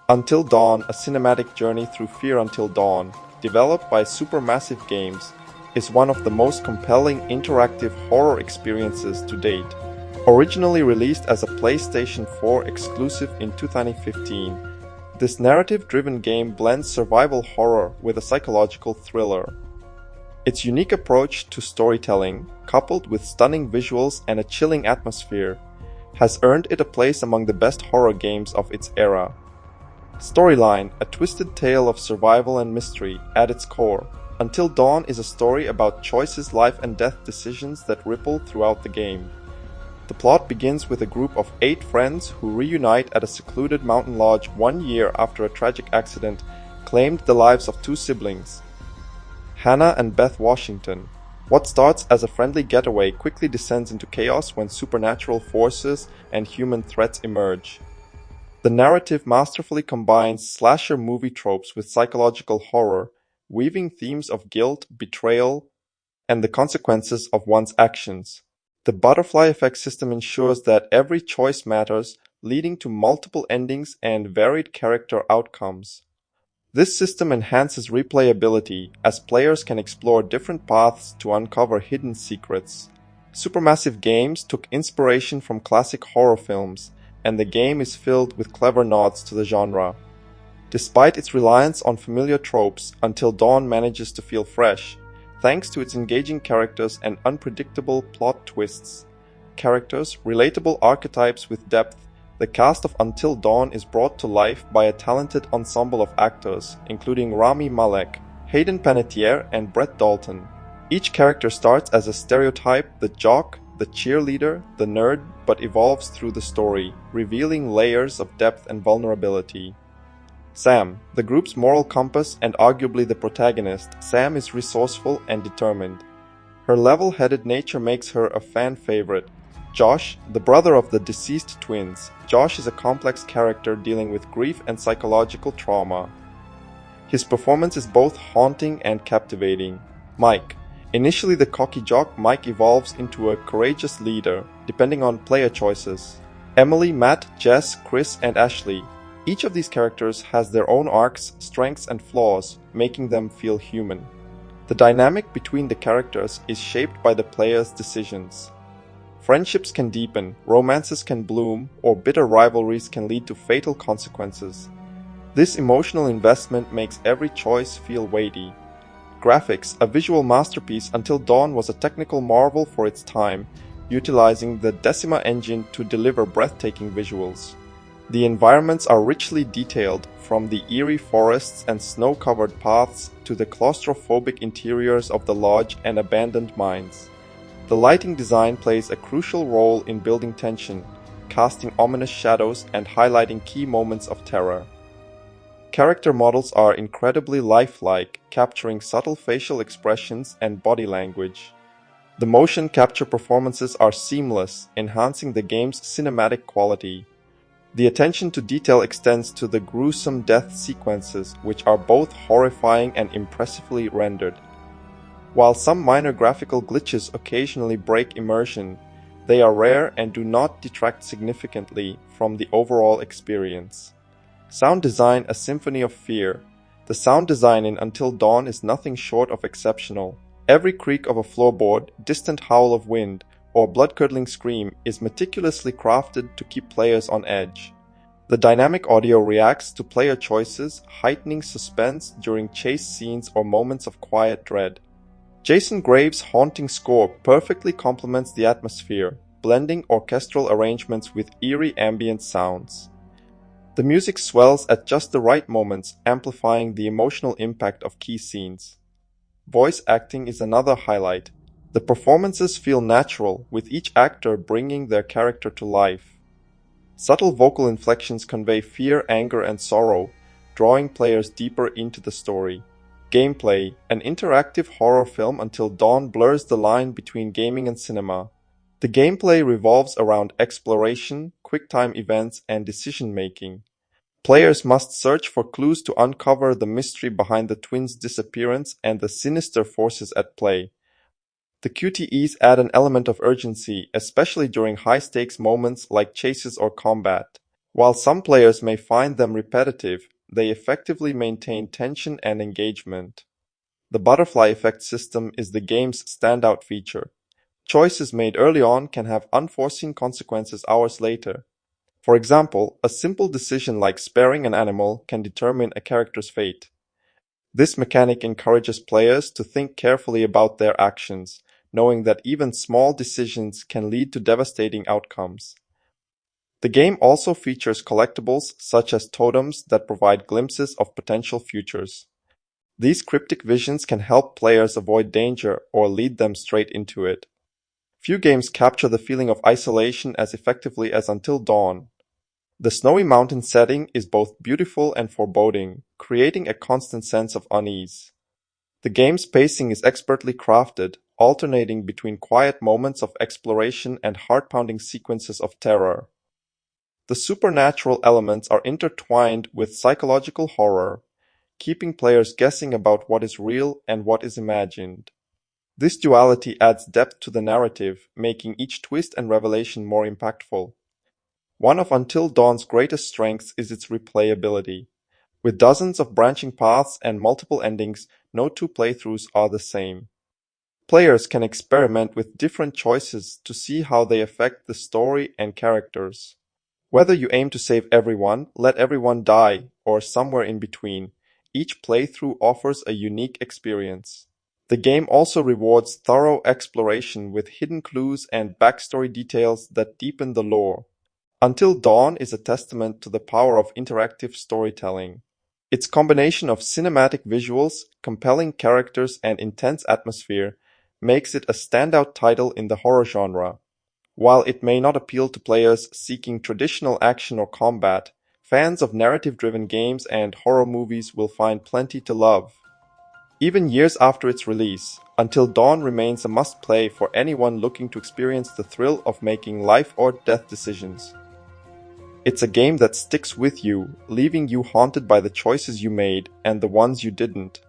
Until Dawn, a cinematic journey through Fear Until Dawn, developed by Supermassive Games, is one of the most compelling interactive horror experiences to date. Originally released as a PlayStation 4 exclusive in 2015, this narrative-driven game blends survival horror with a psychological thriller. Its unique approach to storytelling, coupled with stunning visuals and a chilling atmosphere, has earned it a place among the best horror games of its era. Storyline: a twisted tale of survival and mystery at its core. Until Dawn is a story about choices, life and death decisions that ripple throughout the game. The plot begins with a group of 8 friends who reunite at a secluded mountain lodge 1 year after a tragic accident claimed the lives of 2 siblings, Hannah and Beth Washington. What starts as a friendly getaway quickly descends into chaos when supernatural forces and human threats emerge. The narrative masterfully combines slasher movie tropes with psychological horror, weaving themes of guilt, betrayal, and the consequences of one's actions. The butterfly effect system ensures that every choice matters, leading to multiple endings and varied character outcomes. This system enhances replayability, as players can explore different paths to uncover hidden secrets. Supermassive Games took inspiration from classic horror films, and the game is filled with clever nods to the genre. Despite its reliance on familiar tropes, Until Dawn manages to feel fresh, thanks to its engaging characters and unpredictable plot twists. Characters, relatable archetypes with depth. The cast of Until Dawn is brought to life by a talented ensemble of actors, including Rami Malek, Hayden Panettiere, and Brett Dalton. Each character starts as a stereotype: the jock, the cheerleader, the nerd, but evolves through the story, revealing layers of depth and vulnerability. Sam, the group's moral compass and arguably the protagonist, Sam is resourceful and determined. Her level-headed nature makes her a fan favorite. Josh, the brother of the deceased twins. Josh is a complex character dealing with grief and psychological trauma. His performance is both haunting and captivating. Mike. Initially the cocky jock, Mike evolves into a courageous leader, depending on player choices. Emily, Matt, Jess, Chris, and Ashley. Each of these characters has their own arcs, strengths, and flaws, making them feel human. The dynamic between the characters is shaped by the player's decisions. Friendships can deepen, romances can bloom, or bitter rivalries can lead to fatal consequences. This emotional investment makes every choice feel weighty. Graphics: a visual masterpiece, Until Dawn was a technical marvel for its time, utilizing the Decima engine to deliver breathtaking visuals. The environments are richly detailed, from the eerie forests and snow-covered paths to the claustrophobic interiors of the lodge and abandoned mines. The lighting design plays a crucial role in building tension, casting ominous shadows and highlighting key moments of terror. Character models are incredibly lifelike, capturing subtle facial expressions and body language. The motion capture performances are seamless, enhancing the game's cinematic quality. The attention to detail extends to the gruesome death sequences, which are both horrifying and impressively rendered. While some minor graphical glitches occasionally break immersion, they are rare and do not detract significantly from the overall experience. Sound design: a symphony of fear. The sound design in Until Dawn is nothing short of exceptional. Every creak of a floorboard, distant howl of wind, or blood-curdling scream is meticulously crafted to keep players on edge. The dynamic audio reacts to player choices, heightening suspense during chase scenes or moments of quiet dread. Jason Graves' haunting score perfectly complements the atmosphere, blending orchestral arrangements with eerie ambient sounds. The music swells at just the right moments, amplifying the emotional impact of key scenes. Voice acting is another highlight. The performances feel natural, with each actor bringing their character to life. Subtle vocal inflections convey fear, anger, and sorrow, drawing players deeper into the story. Gameplay: an interactive horror film, Until Dawn blurs the line between gaming and cinema. The gameplay revolves around exploration, quick-time events, and decision-making. Players must search for clues to uncover the mystery behind the twins' disappearance and the sinister forces at play. The QTEs add an element of urgency, especially during high-stakes moments like chases or combat. While some players may find them repetitive, they effectively maintain tension and engagement. The butterfly effect system is the game's standout feature. Choices made early on can have unforeseen consequences hours later. For example, a simple decision like sparing an animal can determine a character's fate. This mechanic encourages players to think carefully about their actions, knowing that even small decisions can lead to devastating outcomes. The game also features collectibles such as totems that provide glimpses of potential futures. These cryptic visions can help players avoid danger or lead them straight into it. Few games capture the feeling of isolation as effectively as Until Dawn. The snowy mountain setting is both beautiful and foreboding, creating a constant sense of unease. The game's pacing is expertly crafted, alternating between quiet moments of exploration and heart-pounding sequences of terror. The supernatural elements are intertwined with psychological horror, keeping players guessing about what is real and what is imagined. This duality adds depth to the narrative, making each twist and revelation more impactful. One of Until Dawn's greatest strengths is its replayability. With dozens of branching paths and multiple endings, no two playthroughs are the same. Players can experiment with different choices to see how they affect the story and characters. Whether you aim to save everyone, let everyone die, or somewhere in between, each playthrough offers a unique experience. The game also rewards thorough exploration with hidden clues and backstory details that deepen the lore. Until Dawn is a testament to the power of interactive storytelling. Its combination of cinematic visuals, compelling characters, and intense atmosphere makes it a standout title in the horror genre. While it may not appeal to players seeking traditional action or combat, fans of narrative-driven games and horror movies will find plenty to love. Even years after its release, Until Dawn remains a must-play for anyone looking to experience the thrill of making life-or-death decisions. It's a game that sticks with you, leaving you haunted by the choices you made and the ones you didn't.